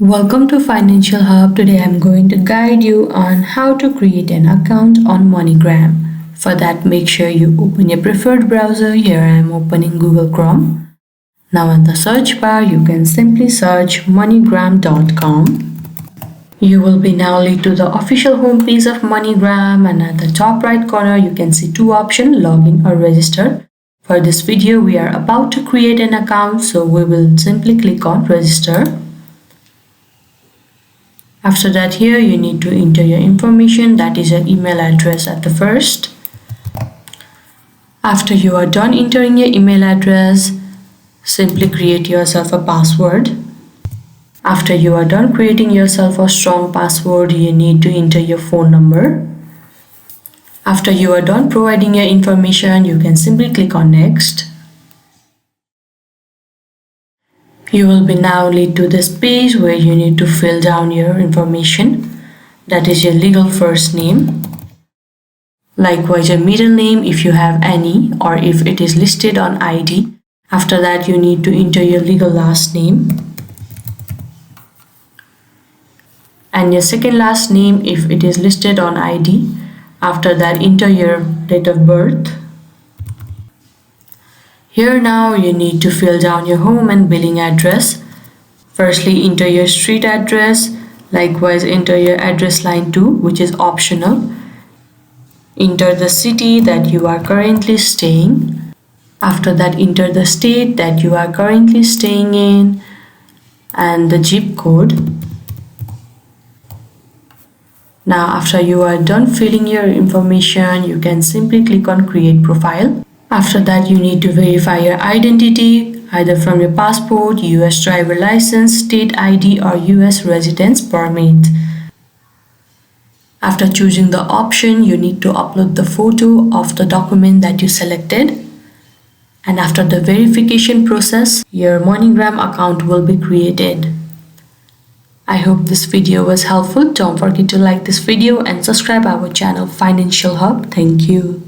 Welcome to Financial Hub. Today I'm going to guide you on how to create an account on MoneyGram. For that, make sure you open your preferred browser. Here I am opening Google Chrome. Now in the search bar, you can simply search MoneyGram.com. You will be now lead to the official homepage of MoneyGram, and at the top right corner you can see two options, login or register. For this video we are about to create an account, so we will simply click on register. After that, here you need to enter your information, that is your email address at the first. After you are done entering your email address, simply create yourself a password. After you are done creating yourself a strong password, you need to enter your phone number. After you are done providing your information, you can simply click on next. You will be now lead to this page where you need to fill down your information, that is your legal first name, likewise your middle name if you have any or if it is listed on ID. After that, you need to enter your legal last name and your second last name if it is listed on ID. After that, enter your date of birth. Here now you need to fill down your home and billing address. Firstly, enter your street address, likewise enter your address line 2, which is optional. Enter the city that you are currently staying. After that, enter the state that you are currently staying in and the zip code. Now after you are done filling your information, you can simply click on create profile. After that, you need to verify your identity either from your passport, US driver license, state ID or US residence permit. After choosing the option, you need to upload the photo of the document that you selected. And after the verification process, your MoneyGram account will be created. I hope this video was helpful. Don't forget to like this video and subscribe our channel Financial Hub. Thank you.